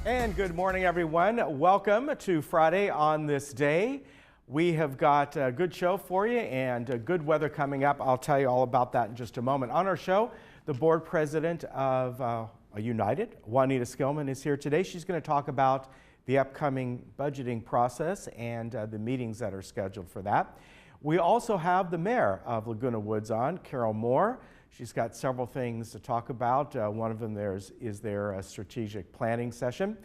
And good morning, everyone. Welcome to Friday on this day. We have got a good show for you and good weather coming up. I'll tell you all about that in just a moment. On our show, the board president of United, Juanita Skillman, is here today. She's going to talk about the upcoming budgeting process and the meetings that are scheduled for that. We also have the mayor of Laguna Woods on, Carol Moore. She's got several things to talk about. One of them is their strategic planning session.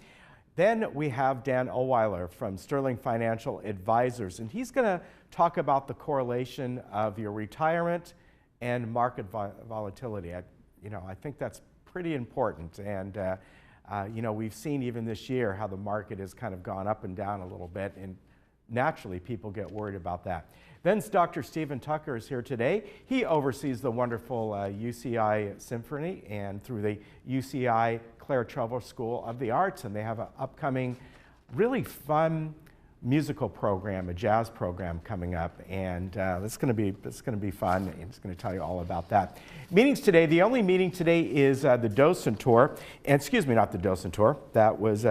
Then we have Dan Oweiler from Sterling Financial Advisors, and he's going to talk about the correlation of your retirement and market volatility. I think that's pretty important. And we've seen even this year how the market has kind of gone up and down a little bit, and naturally people get worried about that. Then Dr. Stephen Tucker is here today. He oversees the wonderful UCI Symphony and through the UCI Claire Trevor School of the Arts, and they have an upcoming really fun musical program, a jazz program coming up, and it's going to be fun. And it's going to tell you all about that. Meetings today. The only meeting today is the docent tour, and excuse me, not the docent tour. That was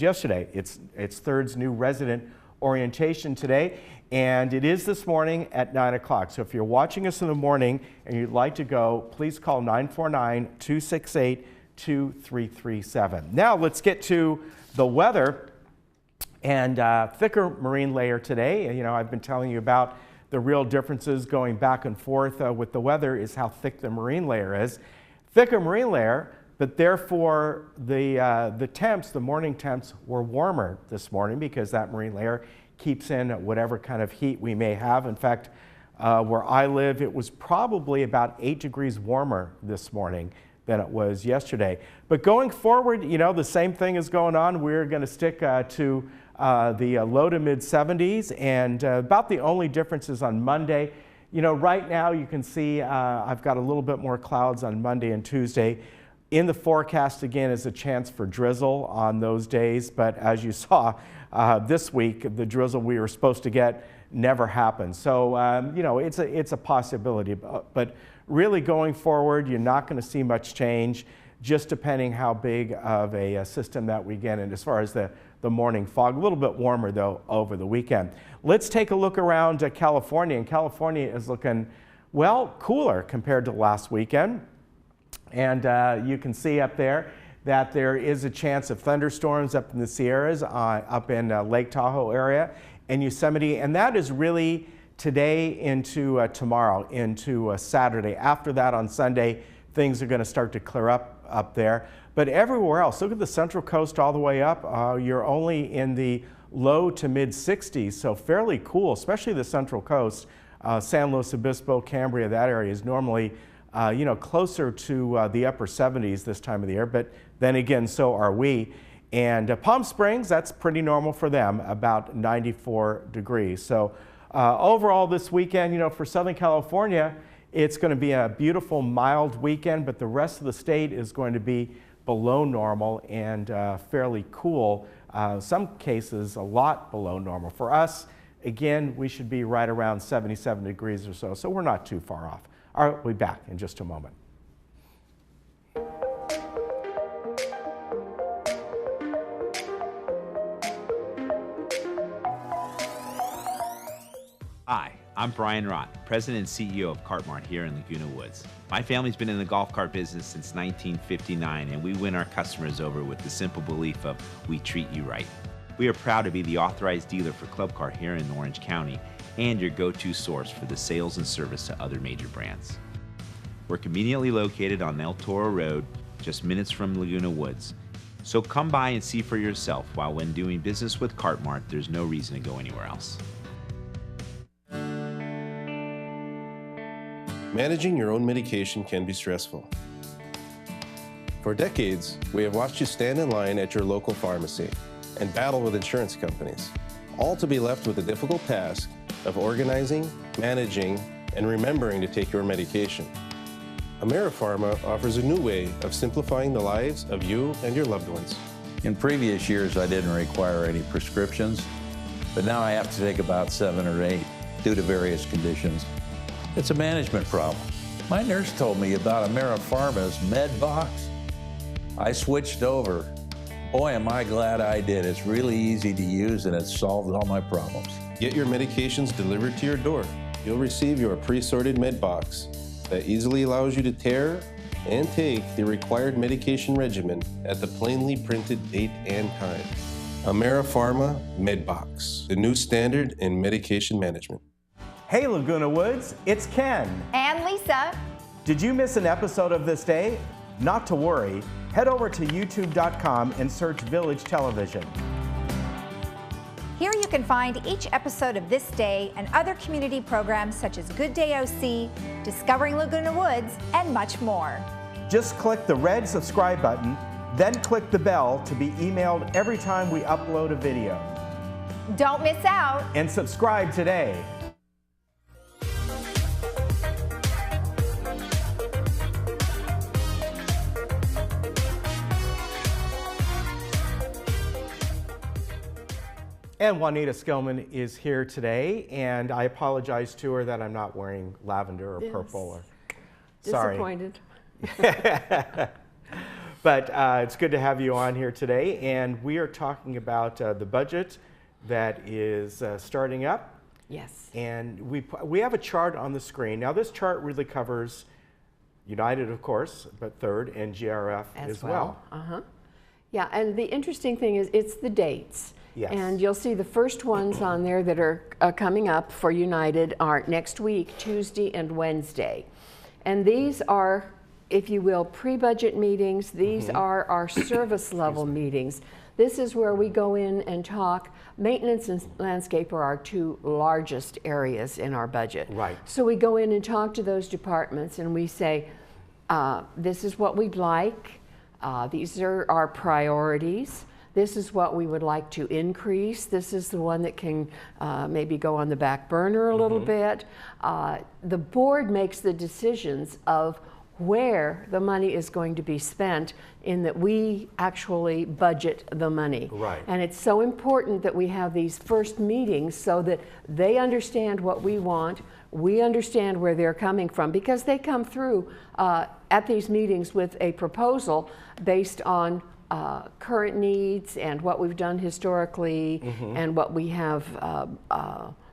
yesterday. It's Third's new resident orientation today, and it is this morning at 9 o'clock. So if you're watching us in the morning and you'd like to go, please call 949-268-2337. Now let's get to the weather and thicker marine layer today. You know, I've been telling you about the real differences going back and forth with the weather is how thick the marine layer is. Thicker marine layer, but therefore the temps, the morning temps, were warmer this morning because that marine layer keeps in whatever kind of heat we may have. In fact, where I live, it was probably about 8 degrees warmer this morning than it was yesterday. But going forward, you know, the same thing is going on. We're going to stick to the low to mid 70s, and about the only difference is on Monday. You know, right now you can see I've got a little bit more clouds on Monday and Tuesday. In the forecast, again, is a chance for drizzle on those days, but as you saw this week, the drizzle we were supposed to get never happened. So, you know, it's a possibility, but really going forward, you're not going to see much change, just depending how big of a system that we get in as far as the morning fog. A little bit warmer, though, over the weekend. Let's take a look around California, and California is looking, well, cooler compared to last weekend. And you can see up there that there is a chance of thunderstorms up in the Sierras, up in Lake Tahoe area and Yosemite. And that is really today into tomorrow, into Saturday. After that on Sunday, things are going to start to clear up there. But everywhere else, look at the Central Coast all the way up. You're only in the low to mid 60s, so fairly cool, especially the Central Coast. San Luis Obispo, Cambria, that area is normally closer to the upper 70s this time of the year, but then again, so are we. And Palm Springs, that's pretty normal for them, about 94 degrees. So overall this weekend, you know, for Southern California, it's going to be a beautiful, mild weekend, but the rest of the state is going to be below normal and fairly cool. Some cases, a lot below normal. For us, again, we should be right around 77 degrees or so, so we're not too far off. All right, we'll be back in just a moment. Hi, I'm Brian Rott, President and CEO of Cart Mart here in Laguna Woods. My family's been in the golf cart business since 1959, and we win our customers over with the simple belief of we treat you right. We are proud to be the authorized dealer for Club Cart here in Orange County and your go-to source for the sales and service to other major brands. We're conveniently located on El Toro Road, just minutes from Laguna Woods. So come by and see for yourself, while when doing business with Cart Mart, there's no reason to go anywhere else. Managing your own medication can be stressful. For decades, we have watched you stand in line at your local pharmacy and battle with insurance companies, all to be left with the difficult task of organizing, managing, and remembering to take your medication. AmeriPharma offers a new way of simplifying the lives of you and your loved ones. In previous years, I didn't require any prescriptions, but now I have to take about 7 or 8 due to various conditions. It's a management problem. My nurse told me about AmeriPharma's Med Box. I switched over, Boy, am I glad I did. It's really easy to use and it's solved all my problems. Get your medications delivered to your door. You'll receive your pre-sorted med box that easily allows you to tear and take the required medication regimen at the plainly printed date and time. AmeriPharma MedBox, the new standard in medication management. Hey Laguna Woods, it's Ken. And Lisa. Did you miss an episode of This Day? Not to worry. Head over to youtube.com and search Village Television. Here you can find each episode of This Day and other community programs such as Good Day OC, Discovering Laguna Woods, and much more. Just click the red subscribe button, then click the bell to be emailed every time we upload a video. Don't miss out. And subscribe today. And Juanita Skillman is here today, and I apologize to her that I'm not wearing lavender or purple. Or, sorry. Disappointed. But it's good to have you on here today, and we are talking about the budget that is starting up. Yes. And we have a chart on the screen. Now this chart really covers United, of course, but Third and GRF as well. Yeah, and the interesting thing is it's the dates. Yes. And you'll see the first ones on there that are coming up for United are next week, Tuesday and Wednesday. And these are, if you will, pre-budget meetings. These are our service level meetings. This is where we go in and talk. Maintenance and landscape are our two largest areas in our budget. Right. So we go in and talk to those departments and we say, this is what we'd like. These are our priorities. This is what we would like to increase. This is the one that can maybe go on the back burner a little bit. The board makes the decisions of where the money is going to be spent, in that we actually budget the money. Right. And it's so important that we have these first meetings so that they understand what we want, we understand where they're coming from, because they come through at these meetings with a proposal based on current needs and what we've done historically and what we have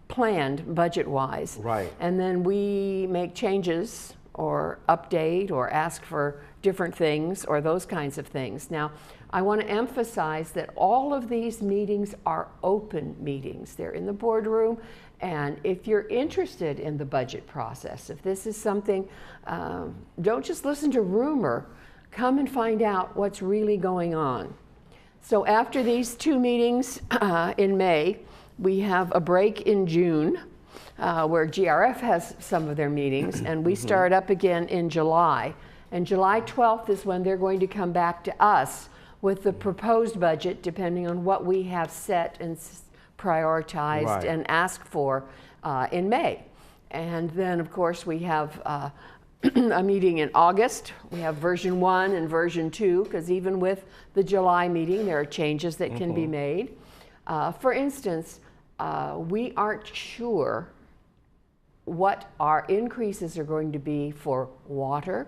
planned budget-wise. Right. And then we make changes or update or ask for different things or those kinds of things. Now, I want to emphasize that all of these meetings are open meetings. They're in the boardroom, and if you're interested in the budget process, if this is something, don't just listen to rumor, come and find out what's really going on. So after these two meetings in May, we have a break in June where GRF has some of their meetings, and we start up again in July. And July 12th is when they're going to come back to us with the proposed budget, depending on what we have set and prioritized and asked for in May. And then, of course, we have a meeting in August. We have version 1 and version 2, because even with the July meeting, there are changes that can be made. For instance, we aren't sure what our increases are going to be for water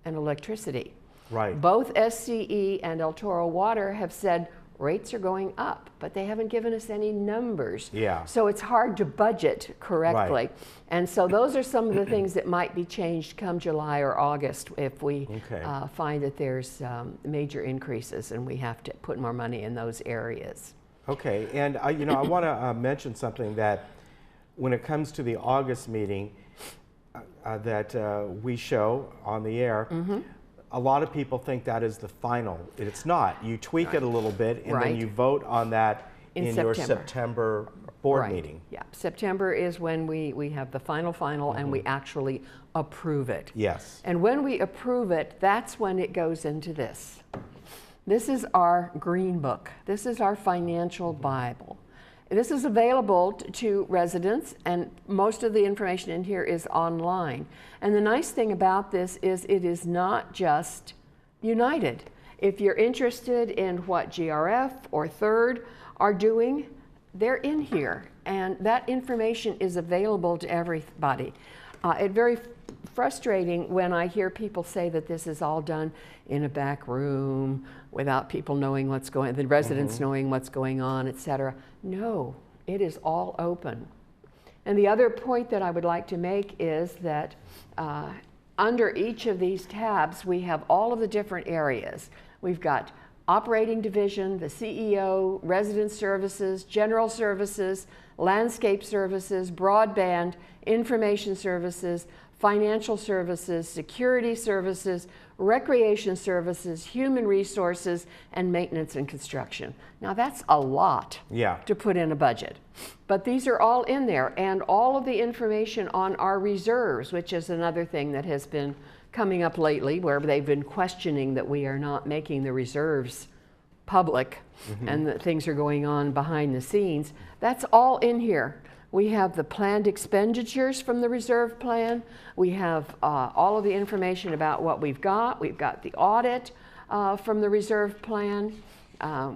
and electricity. Right. Both SCE and El Toro Water have said rates are going up, but they haven't given us any numbers. Yeah. So it's hard to budget correctly. Right. And so those are some of the things that might be changed come July or August if we find that there's major increases and we have to put more money in those areas. Okay, and you know, I want to mention something that when it comes to the August meeting that we show on the air, a lot of people think that is the final. It's not. You tweak it a little bit, and then you vote on that in your September board meeting. Yeah, September is when we have the final, and we actually approve it. Yes. And when we approve it, that's when it goes into this. This is our green book. This is our financial Bible. This is available to residents, and most of the information in here is online. And the nice thing about this is it is not just United. If you're interested in what GRF or Third are doing, they're in here, and that information is available to everybody. It's very frustrating when I hear people say that this is all done in a back room without people knowing what's going on, the residents knowing what's going on, etc. No, it is all open. And the other point that I would like to make is that under each of these tabs, we have all of the different areas. We've got operating division, the CEO, resident services, general services, landscape services, broadband, information services, financial services, security services, recreation services, human resources, and maintenance and construction. Now that's a lot to put in a budget. But these are all in there, and all of the information on our reserves, which is another thing that has been coming up lately, where they've been questioning that we are not making the reserves public and that things are going on behind the scenes. That's all in here. We have the planned expenditures from the reserve plan. We have all of the information about what we've got. We've got the audit from the reserve plan.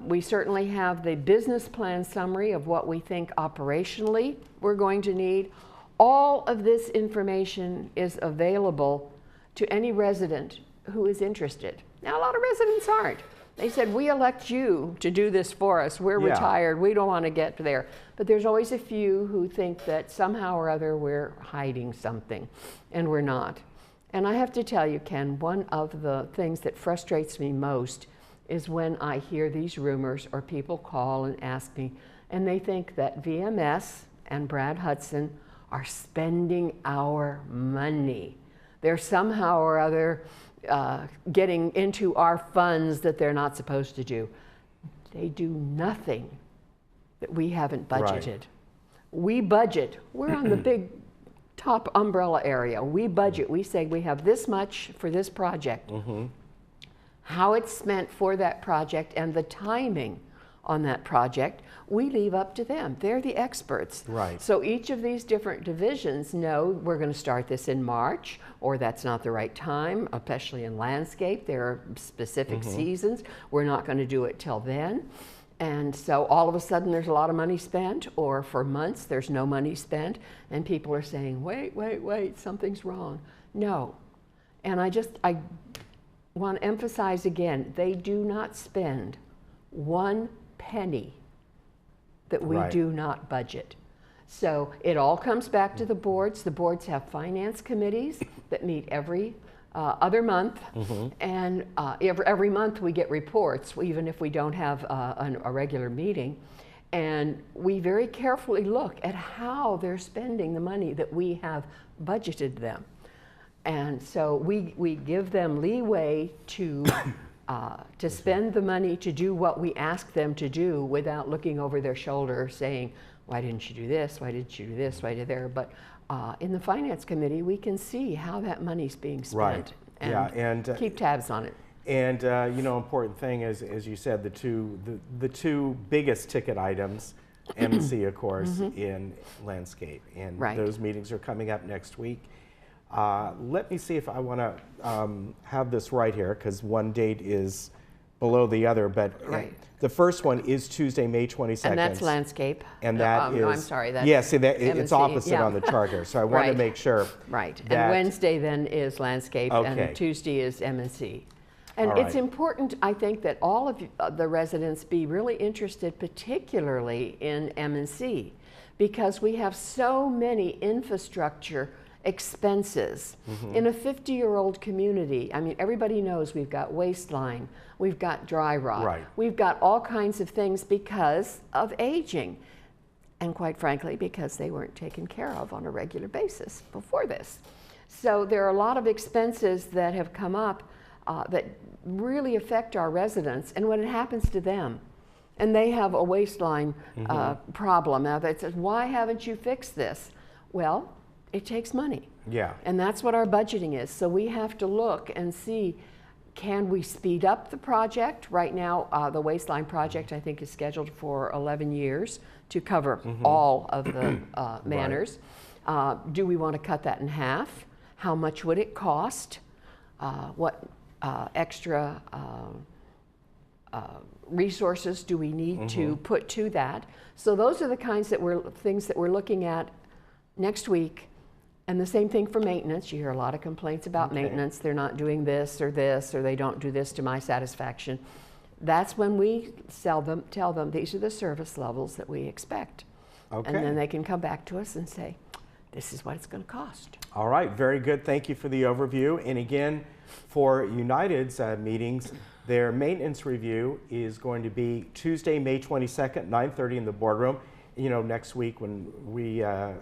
We certainly have the business plan summary of what we think operationally we're going to need. All of this information is available to any resident who is interested. Now, a lot of residents aren't. They said, we elect you to do this for us. We're retired. We don't want to get there. But there's always a few who think that somehow or other we're hiding something, and we're not. And I have to tell you, Ken, one of the things that frustrates me most is when I hear these rumors or people call and ask me, and they think that VMS and Brad Hudson are spending our money. They're somehow or other getting into our funds that they're not supposed to do. They do nothing that we haven't budgeted. Right. We budget. We're on the big top umbrella area. We budget. We say we have this much for this project. How it's spent for that project and the timing on that project, we leave up to them. They're the experts. Right. So each of these different divisions know we're going to start this in March, or that's not the right time, especially in landscape. There are specific seasons. We're not going to do it till then. And so all of a sudden there's a lot of money spent, or for months there's no money spent, and people are saying, wait, wait, wait, something's wrong. No. And I want to emphasize again, they do not spend one penny that we do not budget. So it all comes back to the boards. The boards have finance committees that meet every other month, and every month we get reports, even if we don't have a regular meeting. And we very carefully look at how they're spending the money that we have budgeted them. And so we give them leeway to spend the money to do what we ask them to do without looking over their shoulder saying, why didn't you do this? Why didn't you do this? Why did there? But in the Finance Committee, we can see how that money's being spent and keep tabs on it. And you know, important thing is, as you said, the two biggest ticket items, M&C, of course, in landscape. And those meetings are coming up next week. Let me see if I want to have this right here, because one date is below the other, but the first one is Tuesday, May 22nd. And that's landscape. And that is... I'm sorry, that's yes, it's opposite on the chart here, so I want to make sure. And Wednesday then is landscape, and Tuesday is M&C. And it's important, I think, that all of the residents be really interested, particularly in M&C, because we have so many infrastructure expenses. In a 50-year-old community, I mean, everybody knows we've got waistline, we've got dry rot, we've got all kinds of things because of aging, and quite frankly, because they weren't taken care of on a regular basis before this. So there are a lot of expenses that have come up that really affect our residents, and when it happens to them, and they have a waistline problem, now that says, why haven't you fixed this? Well, it takes money. And that's what our budgeting is. So we have to look and see, can we speed up the project? Right now, the waistline project, I think, is scheduled for 11 years to cover all of the manors. Do we want to cut that in half? How much would it cost? What extra resources do we need to put to that? So those are the kinds that things that we're looking at next week And the same thing for maintenance. You hear a lot of complaints about maintenance. They're not doing this, or they don't do this to my satisfaction. That's when we tell them these are the service levels that we expect. Okay. And then they can come back to us and say, this is what it's going to cost. All right, very good. Thank you for the overview. And again, for United's meetings, their maintenance review is going to be Tuesday, May 22nd, 9:30 in the boardroom. You know, next week when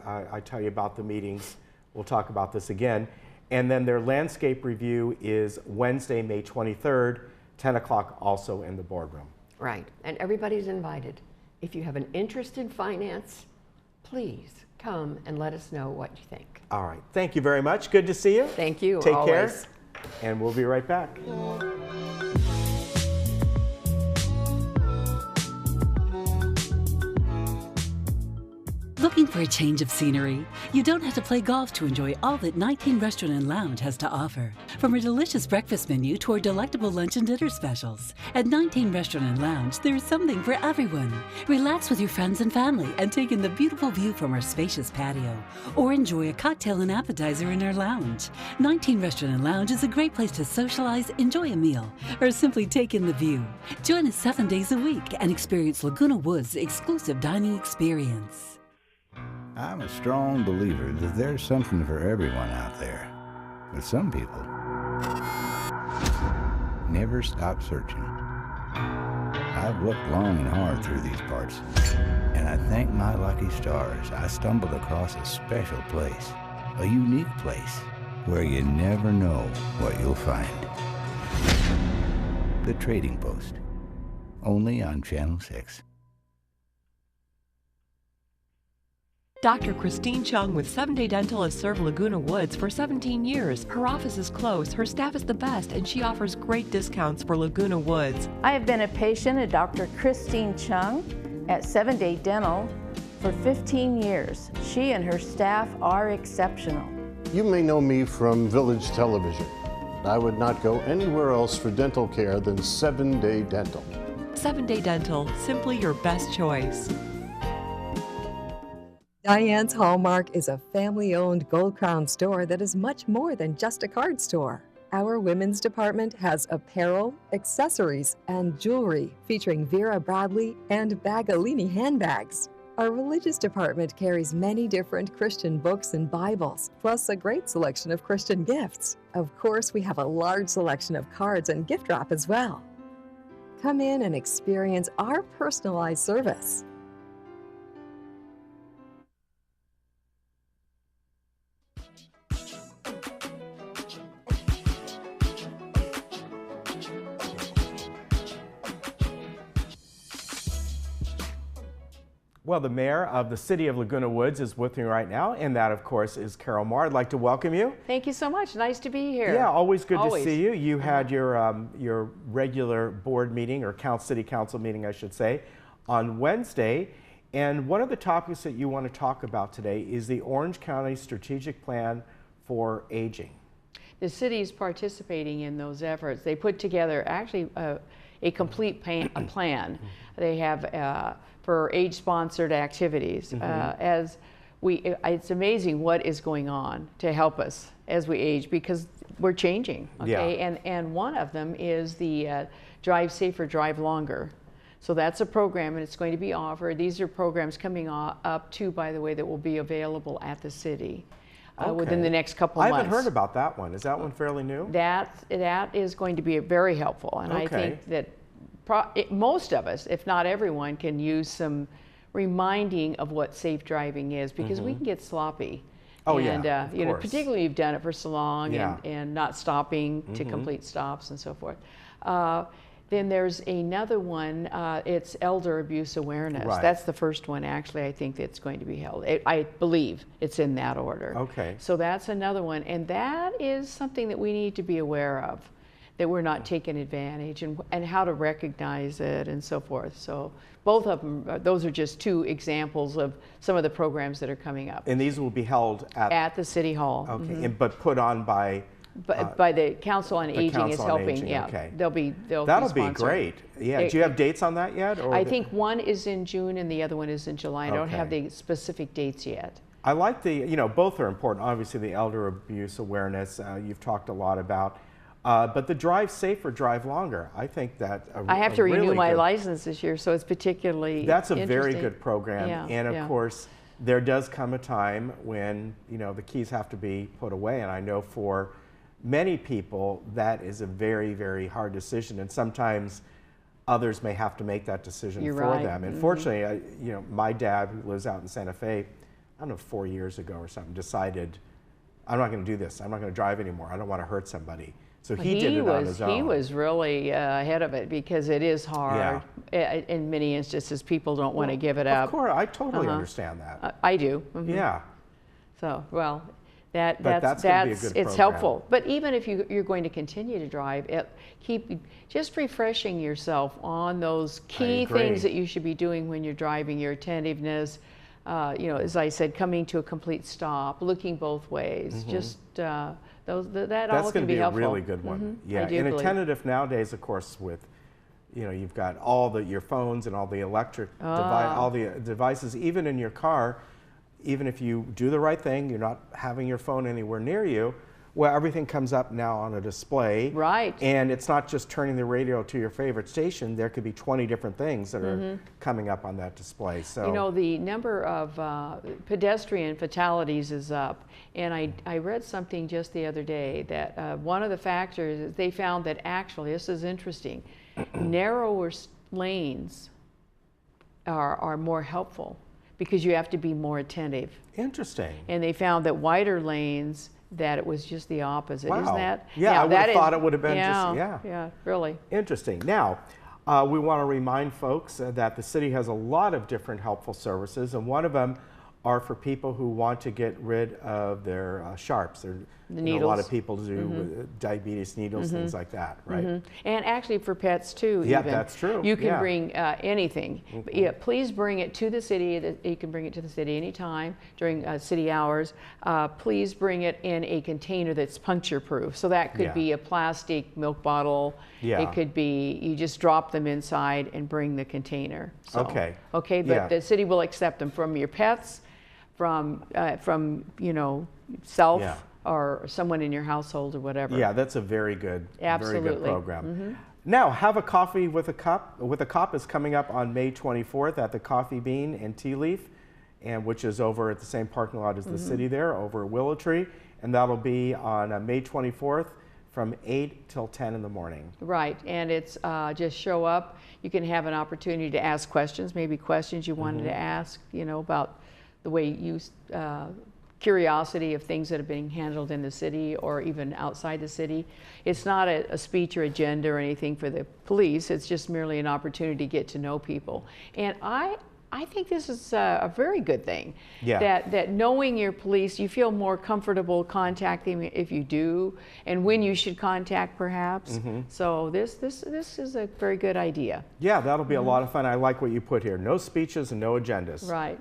I tell you about the meetings, we'll talk about this again. And then their landscape review is Wednesday, May 23rd, 10 o'clock, also in the boardroom. Right, and everybody's invited. If you have an interest in finance, please come and let us know what you think. All right, thank you very much. Good to see you. Thank you. Take always. care, and we'll be right back. Looking for a change of scenery? You don't have to play golf to enjoy all that 19 Restaurant and Lounge has to offer. From our delicious breakfast menu to our delectable lunch and dinner specials. At 19 Restaurant and Lounge, there is something for everyone. Relax with your friends and family and take in the beautiful view from our spacious patio. Or enjoy a cocktail and appetizer in our lounge. 19 Restaurant and Lounge is a great place to socialize, enjoy a meal, or simply take in the view. Join us 7 days a week and experience Laguna Woods' exclusive dining experience. I'm a strong believer that there's something for everyone out there. But some people never stop searching. I've looked long and hard through these parts, and I thank my lucky stars I stumbled across a special place, a unique place, where you never know what you'll find. The Trading Post, only on Channel 6. Dr. Christine Chung with 7-Day Dental has served Laguna Woods for 17 years. Her office is close, her staff is the best, and she offers great discounts for Laguna Woods. I have been a patient of Dr. Christine Chung at 7-Day Dental for 15 years. She and her staff are exceptional. You may know me from Village Television. I would not go anywhere else for dental care than 7-Day Dental. 7-Day Dental, simply your best choice. Diane's Hallmark is a family-owned Gold Crown store that is much more than just a card store. Our women's department has apparel, accessories, and jewelry featuring Vera Bradley and Bagalini handbags. Our religious department carries many different Christian books and Bibles, plus a great selection of Christian gifts. Of course, we have a large selection of cards and gift wrap as well. Come in and experience our personalized service. Well, the mayor of the city of Laguna Woods is with me right now, and that, of course, is Carol Marr. I'd like to welcome you. Thank you so much. Nice to be here. Yeah, always good to see you. You had your regular board meeting, or city council meeting, I should say, on Wednesday. And one of the topics that you want to talk about today is the Orange County Strategic Plan for Aging. The city is participating in those efforts. They put together actually a complete plan. They have for age-sponsored activities. It's amazing what is going on to help us as we age, because we're changing. Okay, yeah. And one of them is the Drive Safer, Drive Longer. So that's a program, and it's going to be offered. These are programs coming up too, by the way, that will be available at the city within the next couple months. I haven't heard about that one. Is that one fairly new? That is going to be very helpful, and I think that most of us, if not everyone, can use some reminding of what safe driving is, because we can get sloppy. Oh, and, yeah, you know, particularly you've done it for so long, and not stopping to complete stops and so forth. Then there's another one, it's elder abuse awareness. Right. That's the first one, actually, I think that's going to be held. I believe it's in that order. Okay. So that's another one, and that is something that we need to be aware of, that we're not taking advantage, and how to recognize it and so forth. So both of them, those are just two examples of some of the programs that are coming up. And these will be held at the City Hall. Okay, but put on by the Council on Aging is helping. Yeah, okay. That'll be great. Yeah. Do you have dates on that yet? Or I think one is in June and the other one is in July. I don't have the specific dates yet. I like the, you know, both are important. Obviously, the elder abuse awareness you've talked a lot about, but the drive safer, drive longer. I think that I have to renew really my good, license this year, so it's particularly that's a very interesting. good program. Yeah, and of yeah. course, there does come a time when, you know, the keys have to be put away. And I know for many people, that is a very, very hard decision. And sometimes others may have to make that decision You're for right. them. And fortunately, you know, my dad, who lives out in Santa Fe, I don't know, 4 years ago or something, decided, I'm not going to do this. I'm not going to drive anymore. I don't want to hurt somebody. So he did it on his own. He was really ahead of it because it is hard. In many instances, people don't want to give it up. Of course, I totally understand that. I do. Yeah. So, well, that's gonna be a good it's program. helpful. But even if you're going to continue to drive, keep just refreshing yourself on those key things that you should be doing when you're driving. Your attentiveness, you know, as I said, coming to a complete stop, looking both ways. Just that all can be helpful. That's going to be a really good one. Yeah, I do and believe. attentive nowadays, of course, with, you know, you've got all your phones and all the electric all the devices, even in your car. Even if you do the right thing, you're not having your phone anywhere near you, well, everything comes up now on a display. Right. And it's not just turning the radio to your favorite station. There could be 20 different things that are coming up on that display. So, you know, the number of pedestrian fatalities is up. And I read something just the other day that one of the factors is they found that actually, this is interesting, narrower lanes are more helpful because you have to be more attentive. Interesting. And they found that wider lanes, that it was just the opposite. Wow. Isn't that? Yeah, I would have thought it would have been Yeah, really. Interesting. Now, we want to remind folks that the city has a lot of different helpful services, and one of them are for people who want to get rid of their sharps. The needles. A lot of needles. people do with diabetes, needles, things like that, right? And actually for pets too. Yeah, even. that's true. You can Yeah. bring anything. Yeah, please bring it to the city. You can bring it to the city anytime during city hours. Please bring it in a container that's puncture proof. So that could be a plastic milk bottle. Yeah. It could be, you just drop them inside and bring the container. So, Okay. Okay, but the city will accept them from your pets, from you know, self. Yeah. Or someone in your household or whatever. Yeah, that's a very good Absolutely. program. Now, Have a Coffee with a Cop is coming up on May 24th at the Coffee Bean and Tea Leaf, and which is over at the same parking lot as the city there, over at Willow Tree, and that'll be on May 24th from 8 till 10 in the morning. Right, and it's just show up. You can have an opportunity to ask questions, maybe questions you wanted to ask, you know, about the way you curiosity of things that are being handled in the city or even outside the city. It's not a speech or agenda or anything for the police. It's just merely an opportunity to get to know people. And I think this is a very good thing. Yeah. That knowing your police, you feel more comfortable contacting if you do, and when you should contact perhaps. So this is a very good idea. Yeah, that'll be a lot of fun. I like what you put here. No speeches and no agendas. Right.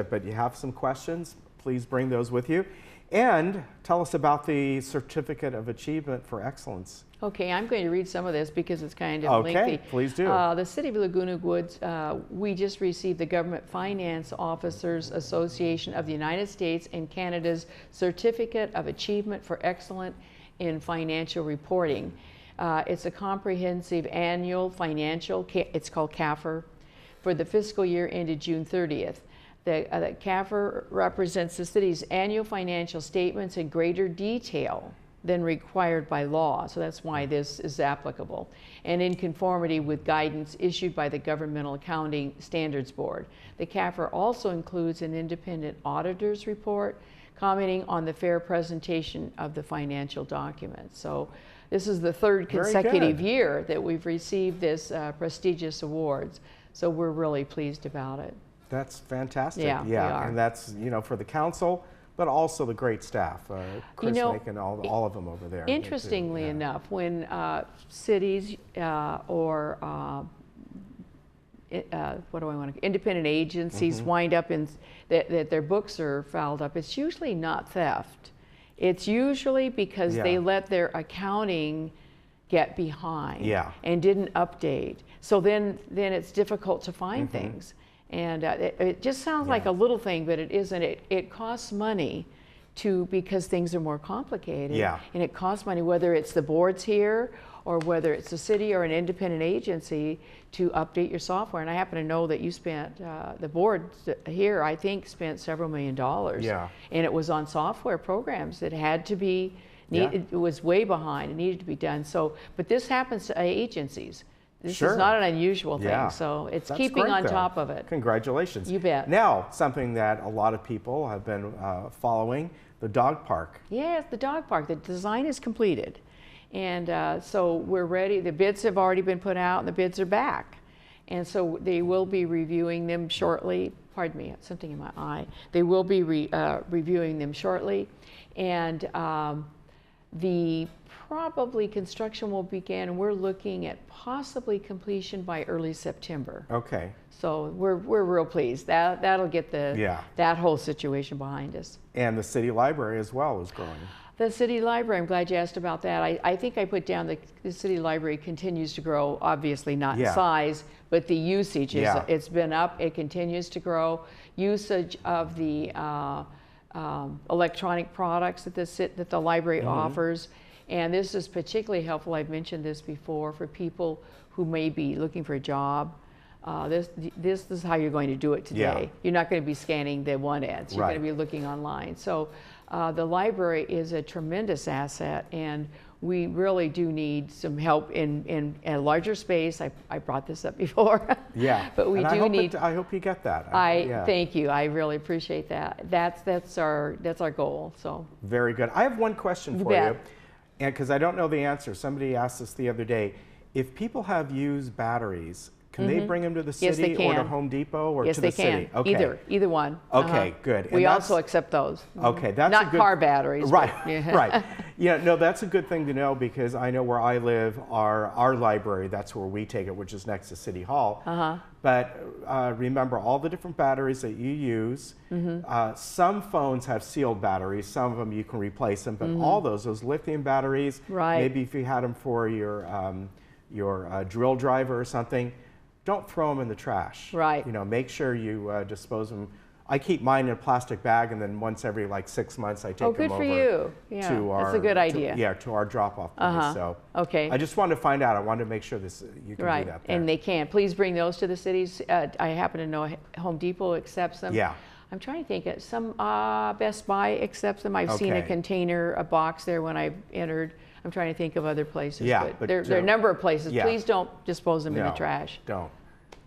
But you have some questions, please bring those with you. And tell us about the Certificate of Achievement for Excellence. Okay, I'm going to read some of this because it's kind of lengthy. Okay, please do. The City of Laguna Woods, we just received the Government Finance Officers Association of the United States and Canada's Certificate of Achievement for Excellence in Financial Reporting. It's a comprehensive annual financial, it's called CAFR, for the fiscal year ended June 30th. The CAFR represents the city's annual financial statements in greater detail than required by law, so that's why this is applicable, and in conformity with guidance issued by the Governmental Accounting Standards Board. The CAFR also includes an independent auditor's report commenting on the fair presentation of the financial documents. So this is the third consecutive year that we've received this prestigious awards, so we're really pleased about it. That's fantastic. Yeah, we are. And that's, you know, for the council, but also the great staff, Chris Nick and all of them over there. Interestingly enough, when cities or independent agencies wind up in that their books are fouled up, it's usually not theft. It's usually because they let their accounting get behind and didn't update. So then it's difficult to find things. And it just sounds like a little thing, but it isn't. It costs money because things are more complicated. Yeah. And it costs money, whether it's the boards here or whether it's the city or an independent agency, to update your software. And I happen to know that you spent, the board here, I think, spent several $1 million. Yeah. And it was on software programs that had to be, it was way behind, it needed to be done. So, but this happens to agencies. This is not an unusual thing, so it's keeping on top of it. Congratulations. You bet. Now, something that a lot of people have been following, the dog park. Yes, the dog park. The design is completed. And so we're ready. The bids have already been put out and the bids are back. And so they will be reviewing them shortly. Pardon me, something in my eye. They will be reviewing them shortly. And the probably construction will begin, and we're looking at possibly completion by early September. Okay. So we're real pleased. That'll get that whole situation behind us. And the city library as well is growing. The city library, I'm glad you asked about that. I think I put down the city library continues to grow, obviously not in size, but the usage is, it's been up, it continues to grow. Usage of the electronic products that the library offers. And this is particularly helpful, I've mentioned this before, for people who may be looking for a job. This is how you're going to do it today. You're not going to be scanning the one ads, you're going to be looking online. So the library is a tremendous asset, and we really do need some help in a larger space. I brought this up before. But we need. I hope you get that. Thank you. I really appreciate that. That's our goal. So very good. I have one question for you, and because I don't know the answer. Somebody asked us the other day, if people have used batteries, can they bring them to the city or to Home Depot or to the city? Yes, they can. Either one. Okay, good. We also accept those. Okay, that's not car batteries. Right, right. Yeah, no, that's a good thing to know, because I know where I live, our library, that's where we take it, which is next to City Hall. But remember all the different batteries that you use. Some phones have sealed batteries. Some of them you can replace them, but all those lithium batteries, maybe if you had them for your drill driver or something, don't throw them in the trash. You know, make sure you dispose them. I keep mine in a plastic bag, and then once every like 6 months I take them over. Oh, good for you. Yeah, to our, that's a good idea. To our drop-off place. So I just wanted to find out. I wanted to make sure you can do that there. And they can. Please bring those to the cities. I happen to know Home Depot accepts them. I'm trying to think. Some Best Buy accepts them. I've seen a container, a box there when I entered. I'm trying to think of other places, but there are a number of places. Please don't dispose them in the trash. Don't.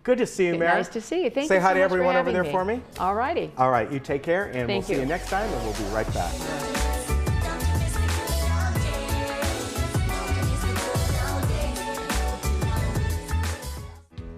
Good to see you, Mary. Nice to see you. Thank you so much. Say hi to everyone over there for me. All righty. All right, you take care, and we'll see you next time, and we'll be right back.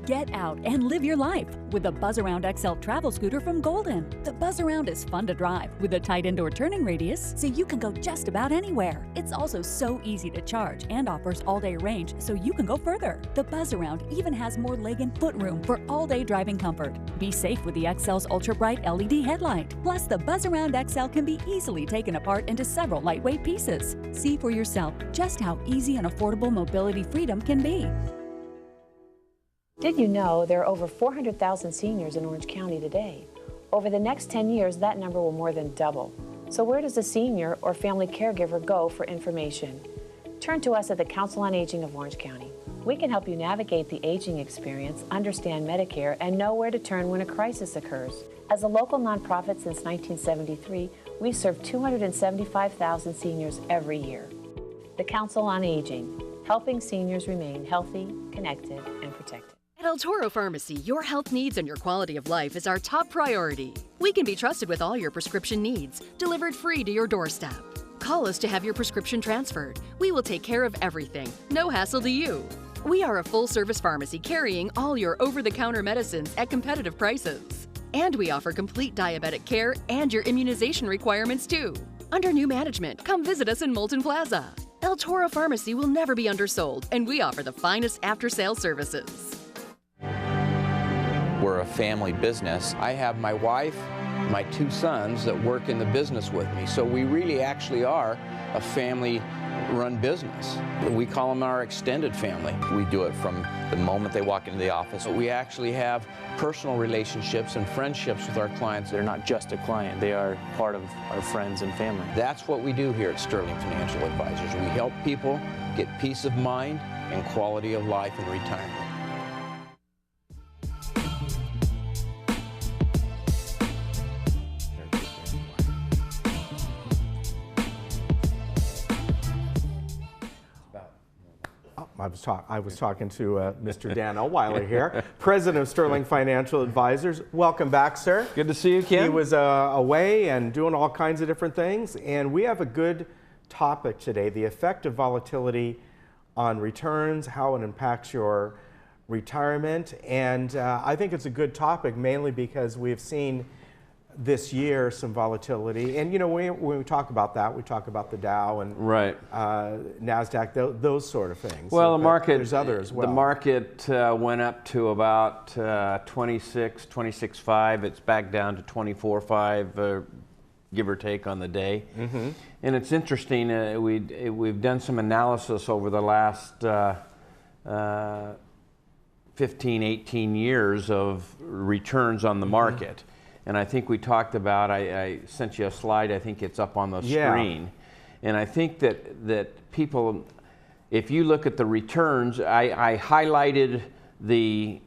Get out and live your life with the Buzz Around XL travel scooter from Golden. The Buzz Around is fun to drive with a tight indoor turning radius, so you can go just about anywhere. It's also so easy to charge and offers all-day range, so you can go further. The Buzz Around even has more leg and foot room for all-day driving comfort. Be safe with the XL's ultra-bright LED headlight. Plus, the Buzz Around XL can be easily taken apart into several lightweight pieces. See for yourself just how easy and affordable mobility freedom can be. Did you know there are over 400,000 seniors in Orange County today? Over the next 10 years, that number will more than double. So where does a senior or family caregiver go for information? Turn to us at the Council on Aging of Orange County. We can help you navigate the aging experience, understand Medicare, and know where to turn when a crisis occurs. As a local nonprofit since 1973, we serve 275,000 seniors every year. The Council on Aging, helping seniors remain healthy, connected, and protected. At El Toro Pharmacy, your health needs and your quality of life is our top priority. We can be trusted with all your prescription needs, delivered free to your doorstep. Call us to have your prescription transferred. We will take care of everything. No hassle to you. We are a full-service pharmacy carrying all your over-the-counter medicines at competitive prices. And we offer complete diabetic care and your immunization requirements too. Under new management, come visit us in Moulton Plaza. El Toro Pharmacy will never be undersold, and we offer the finest after-sales services. We're a family business. I have my wife, my 2 sons that work in the business with me. So we really actually are a family-run business. We call them our extended family. We do it from the moment they walk into the office. We actually have personal relationships and friendships with our clients. They're not just a client, they are part of our friends and family. That's what we do here at Sterling Financial Advisors. We help people get peace of mind and quality of life in retirement. I was talking to Mr. Dan Elweiler here, President of Sterling Financial Advisors. Welcome back, sir. Good to see you, Ken. He was away and doing all kinds of different things, and we have a good topic today, the effect of volatility on returns, how it impacts your retirement, and I think it's a good topic mainly because we've seen this year some volatility, and you know when we talk about that, we talk about the Dow and NASDAQ, those sort of things. Well, the market, there's other as well. The market went up to about 26.5. It's back down to 24.5, give or take on the day. Mm-hmm. And it's interesting. We've done some analysis over the last 15, 18 years of returns on the market. And I think we talked about, I sent you a slide, I think it's up on the screen. And I think that people, if you look at the returns, I highlighted the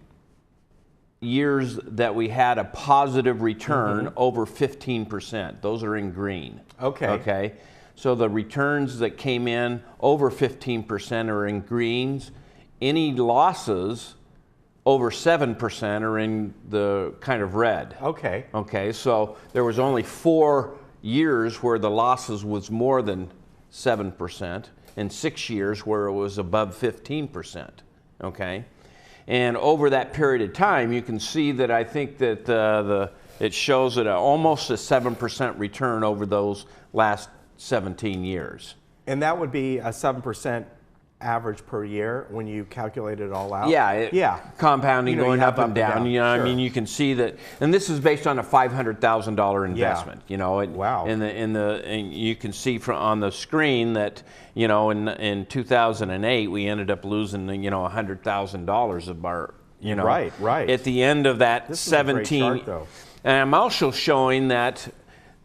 years that we had a positive return over 15%. Those are in green. Okay. So the returns that came in over 15% are in greens. Any losses over 7% are in the kind of red. Okay, so there was only 4 years where the losses was more than 7%, and 6 years where it was above 15%. Okay, and over that period of time, you can see that I think that it shows that almost a 7% return over those last 17 years. And that would be a 7% average per year when you calculate it all out? Compounding, you know, going up and down. You know, I mean, you can see that, and this is based on a $500,000 investment. You know, and you can see on the screen that, you know, in 2008 we ended up losing, you know, $100,000 of our, you know, at the end of that this 17. Is a great chart, though. And I'm also showing that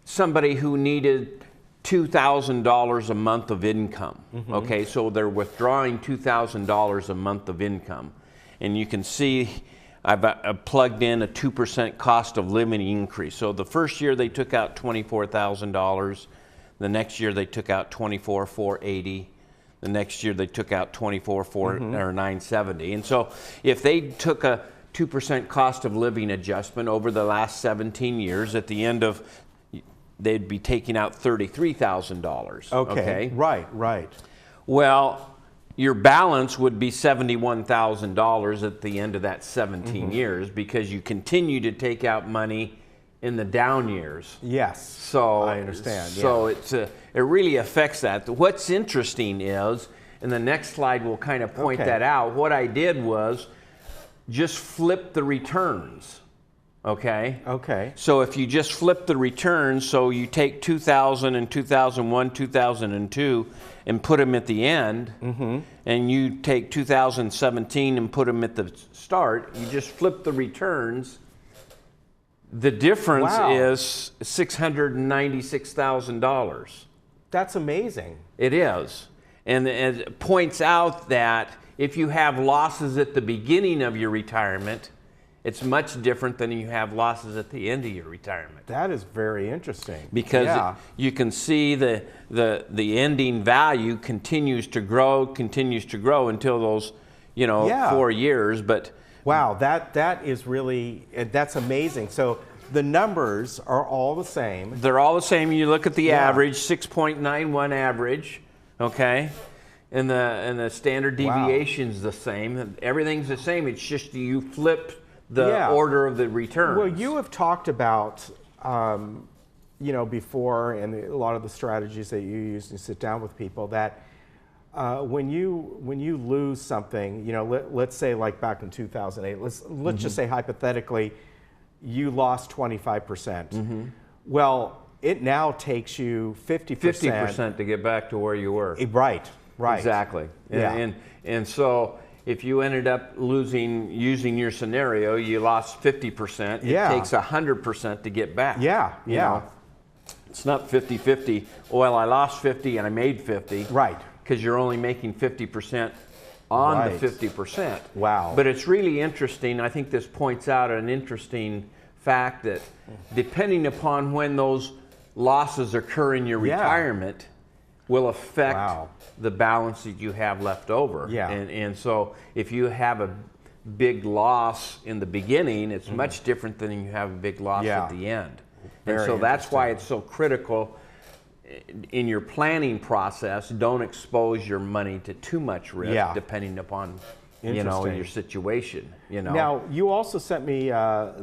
somebody who needed $2,000 a month of income. Okay, so they're withdrawing $2,000 a month of income. And you can see I've plugged in a 2% cost of living increase. So the first year they took out $24,000. The next year they took out $24,480. The next year they took out $24,970. And so if they took a 2% cost of living adjustment over the last 17 years, at the end of they'd be taking out $33,000. Okay. Right. Well, your balance would be $71,000 at the end of that 17 years because you continue to take out money in the down years. Yes. So I understand. So it really affects that. What's interesting is, and the next slide will kind of point that out. What I did was just flip the returns. Okay. So if you just flip the returns, so you take 2000 and 2001, 2002 and put them at the end, and you take 2017 and put them at the start, you just flip the returns, the difference is $696,000. That's amazing. It is. And it points out that if you have losses at the beginning of your retirement, it's much different than you have losses at the end of your retirement. That is very interesting. Because you can see the ending value continues to grow until those, 4 years. But wow, that is really, that's amazing. So the numbers are all the same. They're all the same. You look at the average, 6.91 average, okay? And the standard deviation's the same. Everything's the same. It's just you flip the order of the returns. Well, you have talked about, before, and a lot of the strategies that you use to sit down with people, that when you lose something, let's say like back in 2008, let's just say hypothetically, you lost 25%. Well, it now takes you 50%. 50% to get back to where you were. Right, right. Exactly. Yeah. And so if you ended up using your scenario, you lost 50%. It takes 100% to get back. Yeah, you know? It's not 50-50. Well, I lost 50 and I made 50. Right. Because you're only making 50% on the 50%. Wow. But it's really interesting. I think this points out an interesting fact that depending upon when those losses occur in your retirement will affect the balance that you have left over. Yeah. And so if you have a big loss in the beginning, it's much different than you have a big loss at the end. And so that's why it's so critical in your planning process. Don't expose your money to too much risk depending upon your situation. Now, you also sent me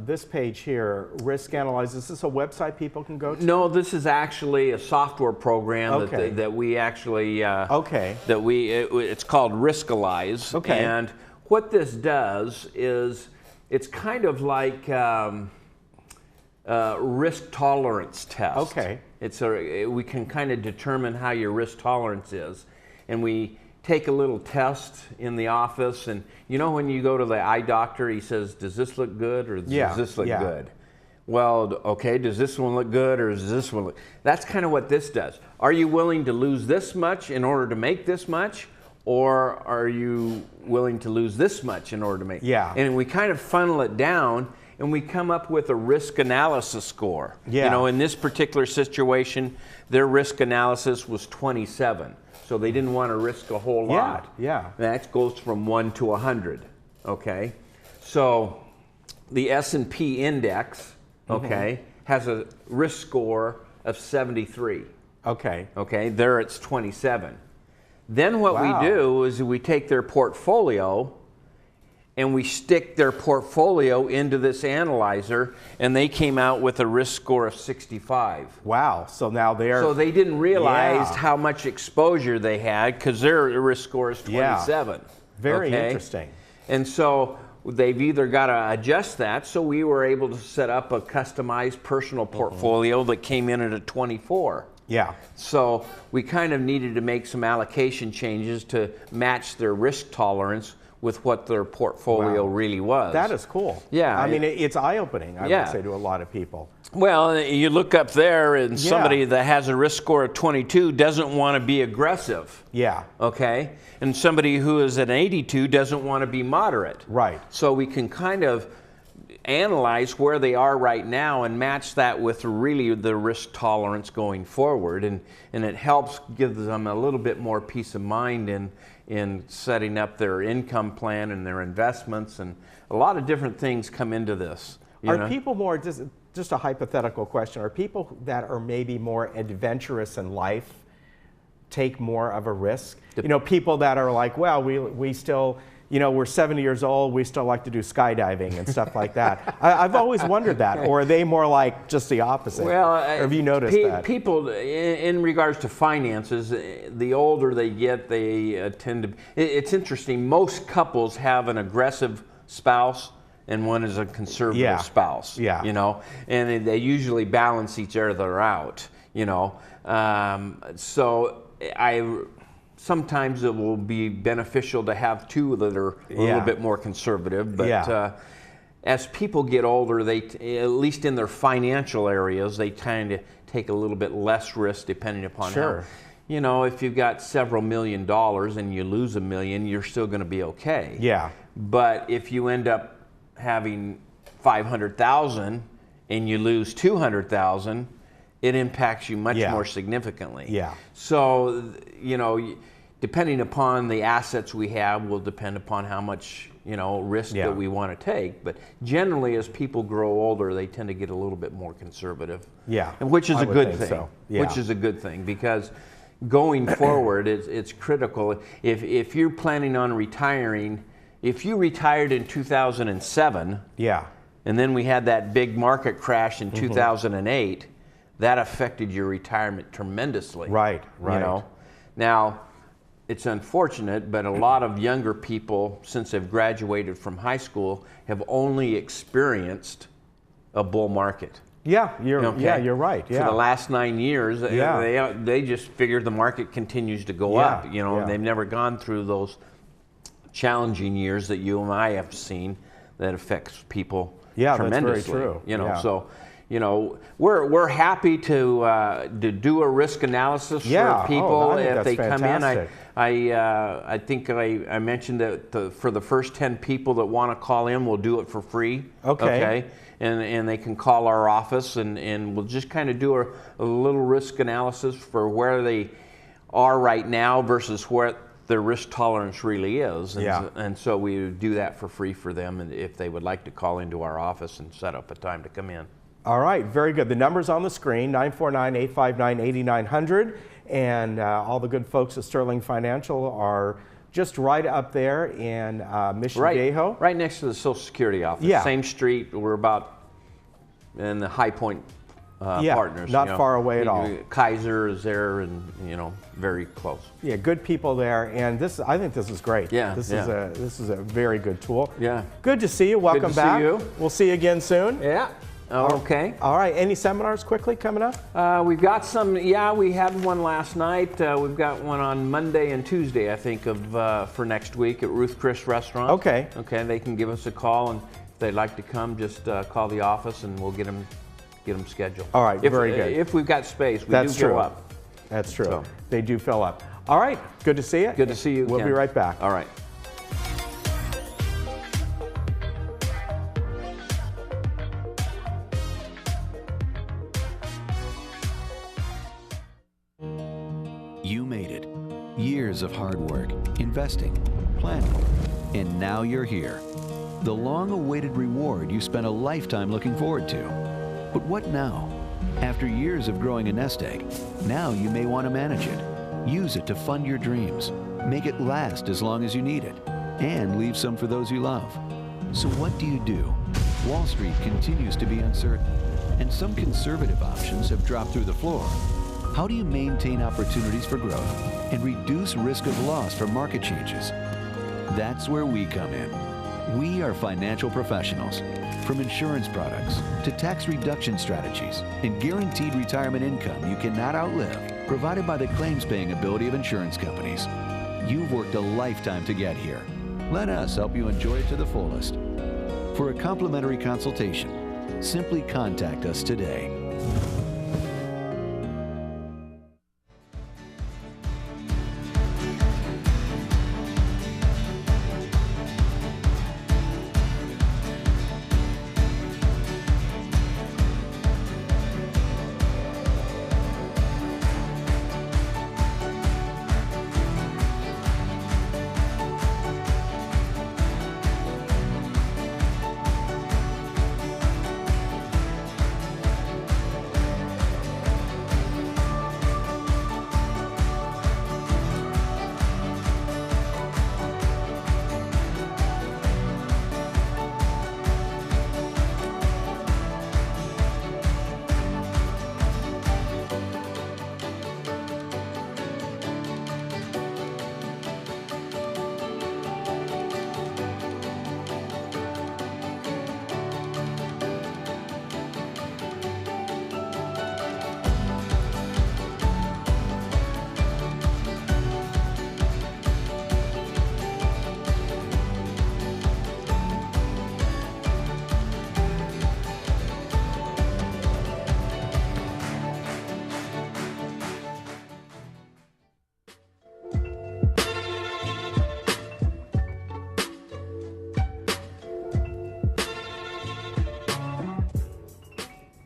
this page here, Risk Analyze. Is this a website people can go to? No, this is actually a software program that we actually it's called Riskalyze. Okay. And what this does is it's kind of like risk tolerance test. Okay. We can kind of determine how your risk tolerance is, and we take a little test in the office, and when you go to the eye doctor, he says, does this look good or does this look good? Well, okay, does this one look good or does this one look? That's kind of what this does. Are you willing to lose this much in order to make this much? Or are you willing to lose this much in order to make? And we kind of funnel it down, and we come up with a risk analysis score. In this particular situation, their risk analysis was 27. So they didn't want to risk a whole lot. That goes from 1 to 100. Okay. So the S&P index, has a risk score of 73. Okay. There it's 27. Then what we do is we take their portfolio and we stick their portfolio into this analyzer, and they came out with a risk score of 65. Wow. So now So they didn't realize how much exposure they had because their risk score is 27. Very interesting. And so they've either got to adjust that, so we were able to set up a customized personal portfolio that came in at a 24. So we kind of needed to make some allocation changes to match their risk tolerance with what their portfolio really was. That is cool. I mean, it's eye-opening, I would say, to a lot of people. Well, you look up there and somebody that has a risk score of 22 doesn't want to be aggressive. Okay? And somebody who is at 82 doesn't want to be moderate. So we can kind of analyze where they are right now and match that with really the risk tolerance going forward. And it helps give them a little bit more peace of mind in setting up their income plan and their investments, and a lot of different things come into this. Are people more, just a hypothetical question, are people that are maybe more adventurous in life take more of a risk? People that are like, well, we still, we're 70 years old, we still like to do skydiving and stuff like that. I've always wondered that. Or are they more like just the opposite? Well, or have you noticed that? People, in regards to finances, the older they get, they tend to... It's interesting. Most couples have an aggressive spouse and one is a conservative spouse. And they usually balance each other out, So sometimes it will be beneficial to have two that are a little bit more conservative, but as people get older, they, at least in their financial areas, they kind of take a little bit less risk depending upon how. If you've got several $1 million and you lose $1 million, you're still going to be okay. But if you end up having $500,000 and you lose $200,000, it impacts you much more significantly. So, depending upon the assets we have will depend upon how much, risk that we want to take. But generally, as people grow older, they tend to get a little bit more conservative. And which is a good thing. Which is a good thing, because going forward, it's critical. If you're planning on retiring, if you retired in 2007, and then we had that big market crash in 2008, that affected your retirement tremendously. Now, it's unfortunate, but a lot of younger people, since they've graduated from high school, have only experienced a bull market. Yeah, you're right. Yeah. For the last 9 years, they just figured the market continues to go up. You know, they've never gone through those challenging years that you and I have seen that affects people tremendously. That's very true. You know, so you know we're happy to do a risk analysis for people if they come in. I think I mentioned that for the first 10 people that want to call in, we'll do it for free. Okay. And they can call our office and we'll just kind of do a little risk analysis for where they are right now versus where their risk tolerance really is. And so we do that for free for them, and if they would like to call into our office and set up a time to come in. All right, very good. The number's on the screen, 949-859-8900. And all the good folks at Sterling Financial are just right up there in Mission Viejo. Right next to the Social Security office. Yeah. Same street. We're about in the High Point partners. Not far away at all. Kaiser is there, and you know, very close. Yeah, good people there, and I think this is great. Yeah, this is a very good tool. Yeah. Good to see you. Welcome back. Good to see you. We'll see you again soon. Yeah. Okay. All right. Any seminars quickly coming up? We've got some. Yeah, we had one last night. We've got one on Monday and Tuesday, I think, for next week at Ruth Chris Restaurant. Okay. Okay. They can give us a call, and if they'd like to come, just call the office, and we'll get them scheduled. All right. Very good. If we've got space, we That's do true. go up. That's true. So. They do fill up. All right. Good to see you. Good to see you. We'll Ken. be right back. All right. You made it. Years of hard work, investing, planning, and now you're here. The long-awaited reward you spent a lifetime looking forward to. But what now? After years of growing a nest egg, now you may want to manage it. Use it to fund your dreams. Make it last as long as you need it. And leave some for those you love. So what do you do? Wall Street continues to be uncertain, and some conservative options have dropped through the floor. How do you maintain opportunities for growth and reduce risk of loss from market changes? That's where we come in. We are financial professionals. From insurance products to tax reduction strategies and guaranteed retirement income you cannot outlive, provided by the claims-paying ability of insurance companies. You've worked a lifetime to get here. Let us help you enjoy it to the fullest. For a complimentary consultation, simply contact us today.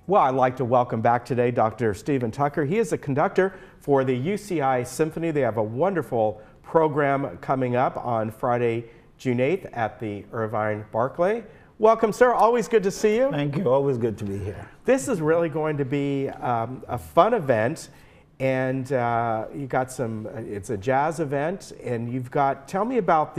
Well, I'd like to welcome back today Dr. Stephen Tucker. He is a conductor for the UCI Symphony. They have a wonderful program coming up on Friday, June 8th at the Irvine Barclay. Welcome, sir. Always good to see you. Thank you. Always good to be here. This is really going to be a fun event, and you got some. It's a jazz event, and you've got. Tell me about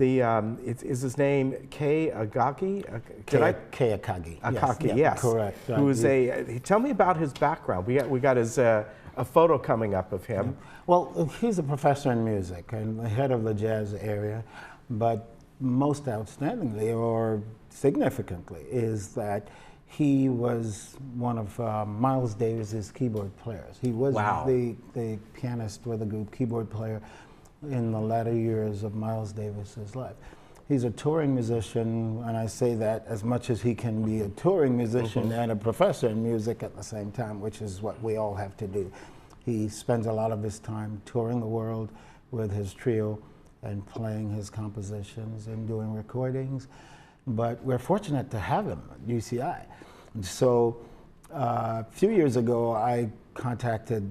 is his name Kei Agaki? Kei Akagi. Akaki, yes. Correct. Who's tell me about his background. We got his a photo coming up of him. Well, he's a professor in music and the head of the jazz area, but most outstandingly or significantly is that he was one of Miles Davis's keyboard players. He was the pianist with the group, keyboard player in the latter years of Miles Davis's life. He's a touring musician, and I say that as much as he can be a touring musician and a professor in music at the same time, which is what we all have to do. He spends a lot of his time touring the world with his trio and playing his compositions and doing recordings. But we're fortunate to have him at UCI. And so a few years ago, I contacted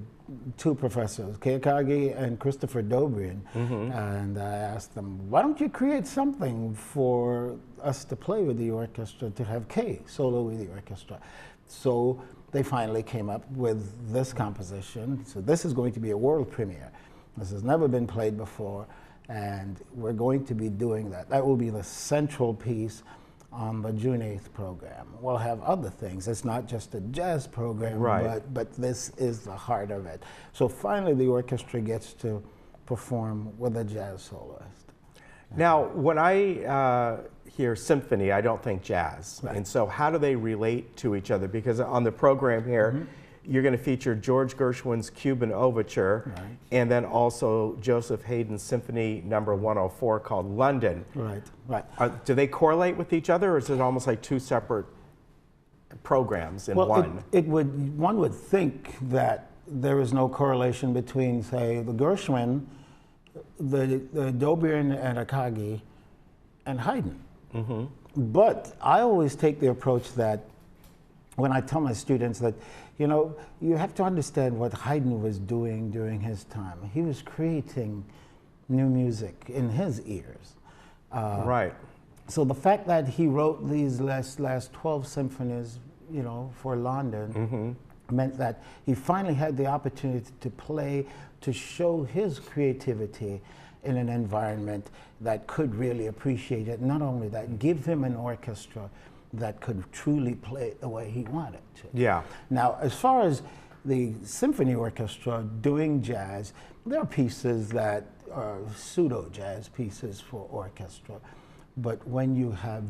two professors, Keakagi and Christopher Dobrian, and I asked them, why don't you create something for us to play with the orchestra, to have Kay solo with the orchestra? So they finally came up with this composition. So this is going to be a world premiere. This has never been played before, and we're going to be doing that. That will be the central piece on the June 8th program. We'll have other things. It's not just a jazz program, but this is the heart of it. So finally the orchestra gets to perform with a jazz soloist. Now, when I hear symphony, I don't think jazz. And so how do they relate to each other? Because on the program here, you're going to feature George Gershwin's Cuban Overture, and then also Joseph Haydn's Symphony No. 104 called London. Do they correlate with each other, or is it almost like two separate programs in one? One would think that there is no correlation between, say, the Gershwin, the Dobrian and Akagi, and Haydn. But I always take the approach that when I tell my students that, you know, you have to understand what Haydn was doing during his time. He was creating new music in his ears. So the fact that he wrote these last 12 symphonies, you know, for London, meant that he finally had the opportunity to play, to show his creativity in an environment that could really appreciate it. Not only that, give him an orchestra that could truly play it the way he wanted to. Now, as far as the symphony orchestra doing jazz, there are pieces that are pseudo-jazz pieces for orchestra. But when you have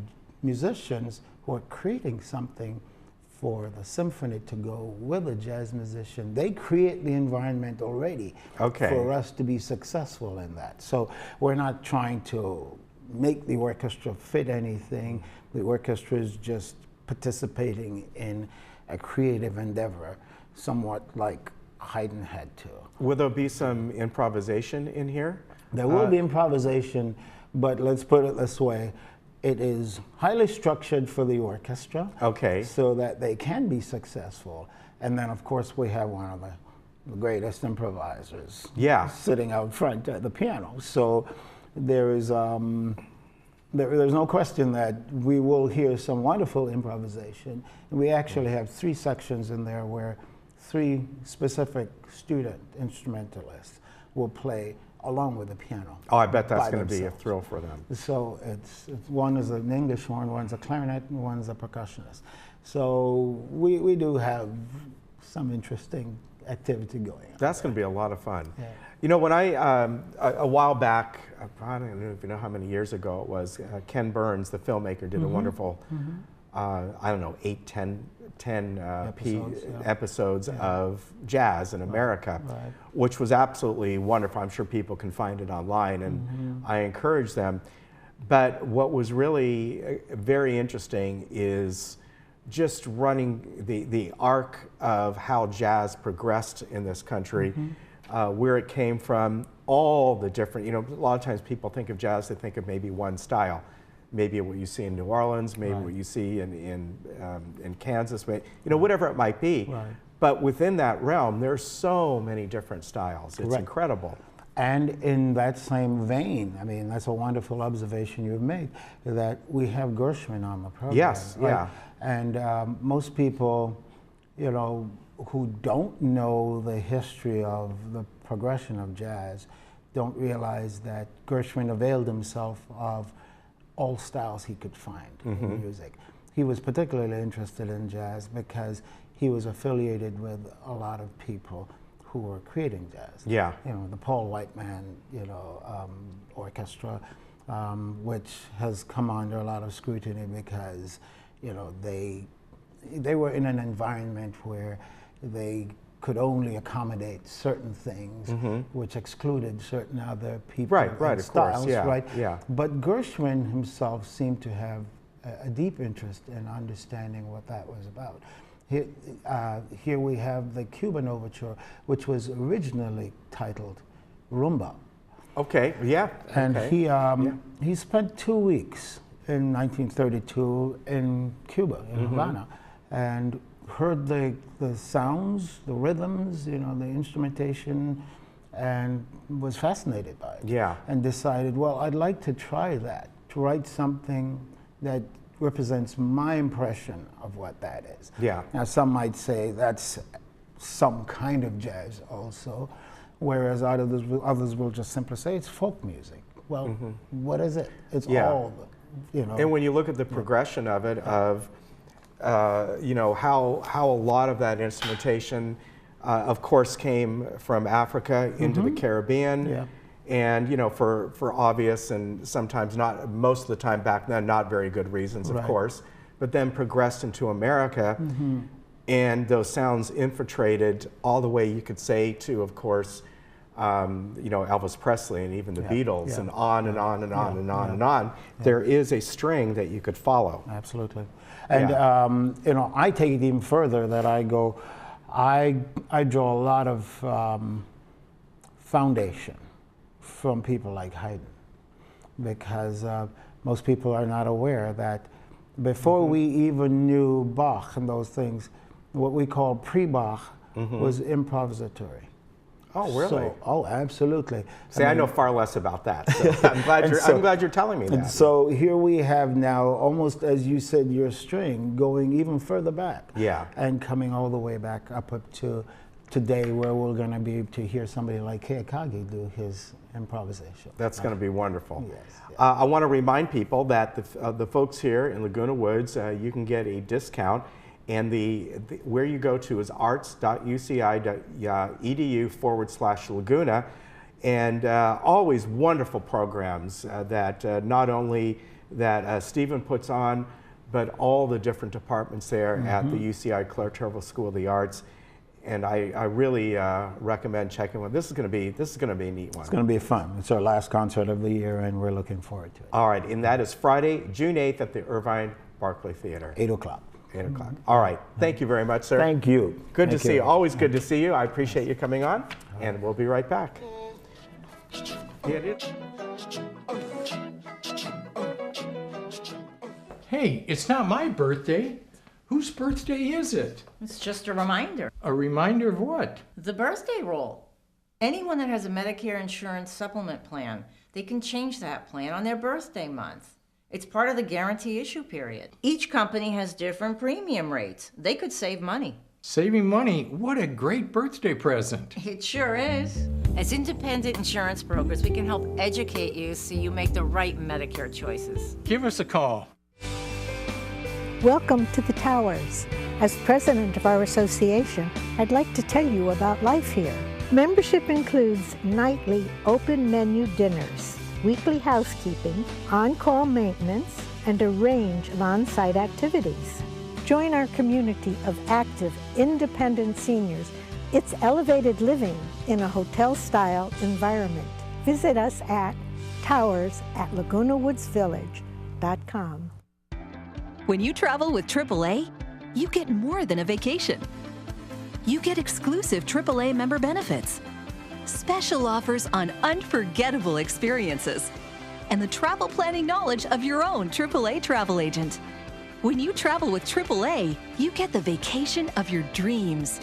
musicians who are creating something for the symphony to go with a jazz musician, they create the environment already for us to be successful in that. So we're not trying to make the orchestra fit anything. The orchestra is just participating in a creative endeavor, somewhat like Haydn had to. Will there be some improvisation in here? There will be improvisation, but let's put it this way. It is highly structured for the orchestra, so that they can be successful. And then, of course, we have one of the greatest improvisers sitting out front at the piano. So there is there's no question that we will hear some wonderful improvisation. And we actually have 3 sections in there where 3 specific student instrumentalists will play along with the piano. Oh, I bet that's going to be a thrill for them. So it's one is an English horn, one's a clarinet, and one's a percussionist. So we do have some interesting activity going on. That's going to be a lot of fun. You know, when I, a while back, I don't even know how many years ago it was, Ken Burns, the filmmaker, did a wonderful, I don't know, 8, 10 episodes of jazz in America, which was absolutely wonderful. I'm sure people can find it online, and I encourage them. But what was really very interesting is just running the arc of how jazz progressed in this country, where it came from, all the different, you know, a lot of times people think of jazz, they think of maybe one style. Maybe what you see in New Orleans, maybe what you see in Kansas, you know, whatever it might be. But within that realm, there's so many different styles. It's incredible. And in that same vein, I mean, that's a wonderful observation you've made, that we have Gershwin on the program. And most people, you know, who don't know the history of the progression of jazz don't realize that Gershwin availed himself of all styles he could find in music. He was particularly interested in jazz because he was affiliated with a lot of people who were creating jazz. You know, the Paul Whiteman, you know, orchestra, which has come under a lot of scrutiny because, you know, they were in an environment where they could only accommodate certain things, which excluded certain other people and of styles, course, yeah, right? yeah. But Gershwin himself seemed to have a deep interest in understanding what that was about. Here we have the Cuban Overture, which was originally titled Rumba. Okay, yeah. And okay. he spent 2 weeks in 1932 in Cuba, in Havana, and heard the sounds, the rhythms, you know, the instrumentation, and was fascinated by it. Yeah. And decided, well, I'd like to try that, to write something that represents my impression of what that is. Yeah. Now, some might say that's some kind of jazz also, whereas others will just simply say it's folk music. Well, what is it? It's all, you know. And when you look at the progression of it, you know, how a lot of that instrumentation, of course, came from Africa into the Caribbean. Yeah. And, you know, for obvious and sometimes not, most of the time back then, not very good reasons, of course, but then progressed into America. And those sounds infiltrated all the way, you could say, to, of course, you know, Elvis Presley and even the Beatles, and on and on and on and on and on. There is a string that you could follow. Absolutely. And, you know, I take it even further that I go, I draw a lot of foundation from people like Haydn, because most people are not aware that before we even knew Bach and those things, what we call pre-Bach was improvisatory. Oh, really? So, oh, absolutely. See, I know far less about that. So I'm glad you're telling me that. And so here we have now, almost as you said, your string going even further back. Yeah. And coming all the way back up to today, where we're going to be able to hear somebody like Keikagi do his improvisation. That's going to be wonderful. Yes. I want to remind people that the folks here in Laguna Woods, you can get a discount. And where you go to is arts.uci.edu/Laguna, and always wonderful programs that not only that Stephen puts on, but all the different departments there at the UCI Claire Terville School of the Arts. And I really recommend checking one. This is going to be a neat one. It's going to be fun. It's our last concert of the year, and we're looking forward to it. All right, and that is Friday, June 8th at the Irvine Barclay Theater. 8 o'clock. 8 o'clock. All right. Thank you very much, sir. Thank you. Good to see you. Always good to see you. I appreciate you coming on, and we'll be right back. Hey, it's not my birthday. Whose birthday is it? It's just a reminder. A reminder of what? The birthday rule. Anyone that has a Medicare insurance supplement plan, they can change that plan on their birthday month. It's part of the guarantee issue period. Each company has different premium rates. They could save money. Saving money? What a great birthday present. It sure is. As independent insurance brokers, we can help educate you so you make the right Medicare choices. Give us a call. Welcome to the Towers. As president of our association, I'd like to tell you about life here. Membership includes nightly open menu dinners, weekly housekeeping, on-call maintenance, and a range of on-site activities. Join our community of active, independent seniors. It's elevated living in a hotel-style environment. Visit us at towers@lagunawoodsvillage.com. When you travel with AAA, you get more than a vacation. You get exclusive AAA member benefits, special offers on unforgettable experiences, and the travel planning knowledge of your own AAA travel agent. When you travel with AAA, you get the vacation of your dreams.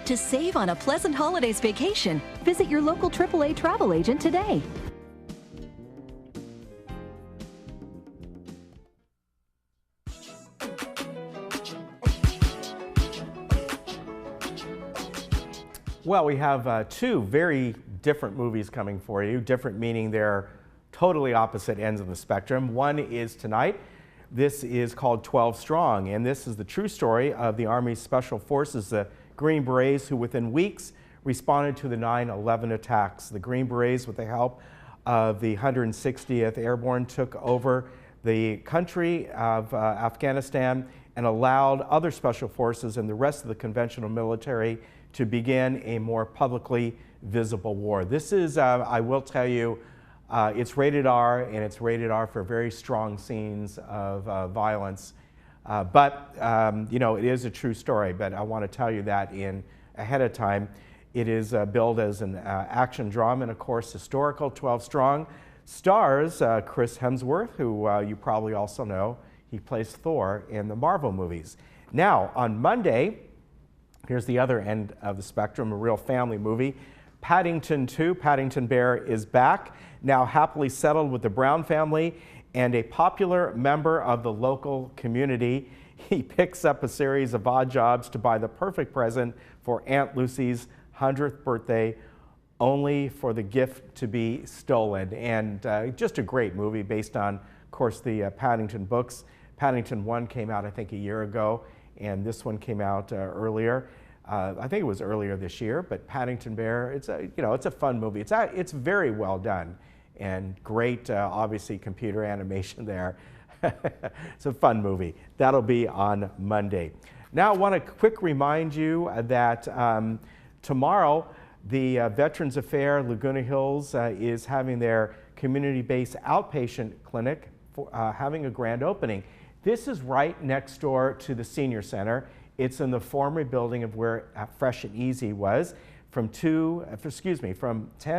To save on a pleasant holidays vacation, visit your local AAA travel agent today. Well, we have two very different movies coming for you. Different meaning they're totally opposite ends of the spectrum. One is tonight. This is called 12 Strong, and this is the true story of the Army's Special Forces, the Green Berets, who within weeks responded to the 9/11 attacks. The Green Berets, with the help of the 160th Airborne took over the country of Afghanistan and allowed other special forces and the rest of the conventional military to begin a more publicly visible war. This is, I will tell you, it's rated R, and it's rated R for very strong scenes of violence. But you know, it is a true story, but I want to tell you that ahead of time. It is billed as an action drama and, of course, historical, 12 strong. Stars Chris Hemsworth, who you probably also know. He plays Thor in the Marvel movies. Now, on Monday, here's the other end of the spectrum, a real family movie. Paddington 2, Paddington Bear is back, now happily settled with the Brown family and a popular member of the local community. He picks up a series of odd jobs to buy the perfect present for Aunt Lucy's 100th birthday, only for the gift to be stolen. And just a great movie based on, of course, the Paddington books. Paddington 1 came out, I think, a year ago, and this one came out earlier. I think it was earlier this year, but Paddington Bear, it's a fun movie. It's very well done and great, obviously, computer animation there. It's a fun movie. That'll be on Monday. Now, I want to quick remind you that tomorrow, the Veterans Affairs Laguna Hills is having their community-based outpatient clinic having a grand opening. This is right next door to the Senior Center. It's in the former building of where Fresh and Easy was from 10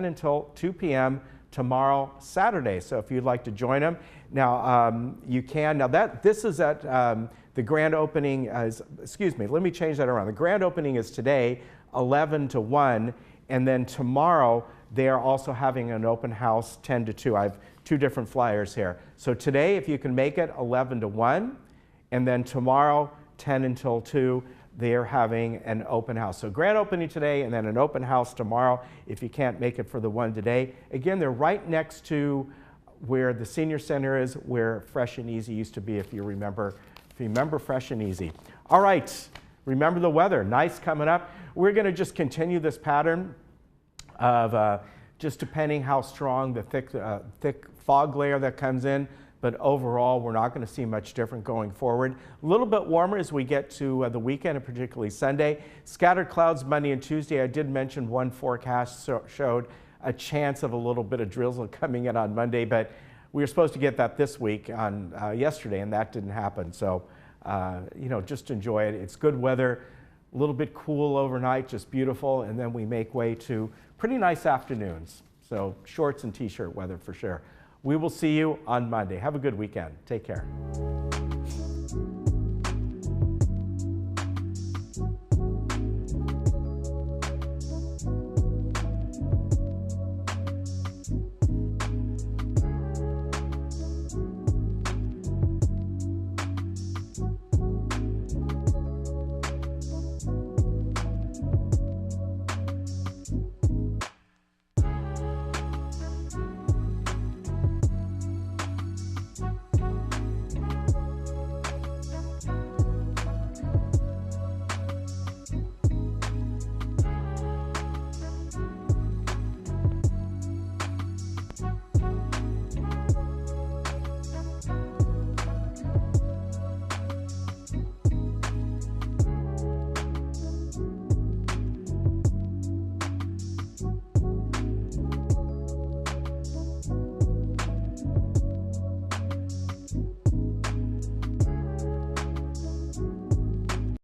until 2 p.m. tomorrow, Saturday. So if you'd like to join them, now you can. Now this is at the grand opening. Let me change that around. The grand opening is today, 11 to 1, and then tomorrow they are also having an open house 10 to 2. I have two different flyers here. So today, if you can make it, 11 to 1, and then tomorrow, 10 until 2, they are having an open house. So grand opening today and then an open house tomorrow if you can't make it for the one today. Again, they're right next to where the Senior Center is, where Fresh and Easy used to be, if you remember Fresh and Easy. All right, remember the weather, nice coming up. We're gonna just continue this pattern of just depending how strong the thick fog layer that comes in, but overall, we're not going to see much different going forward. A little bit warmer as we get to the weekend, and particularly Sunday. Scattered clouds Monday and Tuesday. I did mention one forecast showed a chance of a little bit of drizzle coming in on Monday, but we were supposed to get that this week on yesterday, and that didn't happen. So, just enjoy it. It's good weather, a little bit cool overnight, just beautiful, and then we make way to pretty nice afternoons. So shorts and t-shirt weather for sure. We will see you on Monday. Have a good weekend. Take care.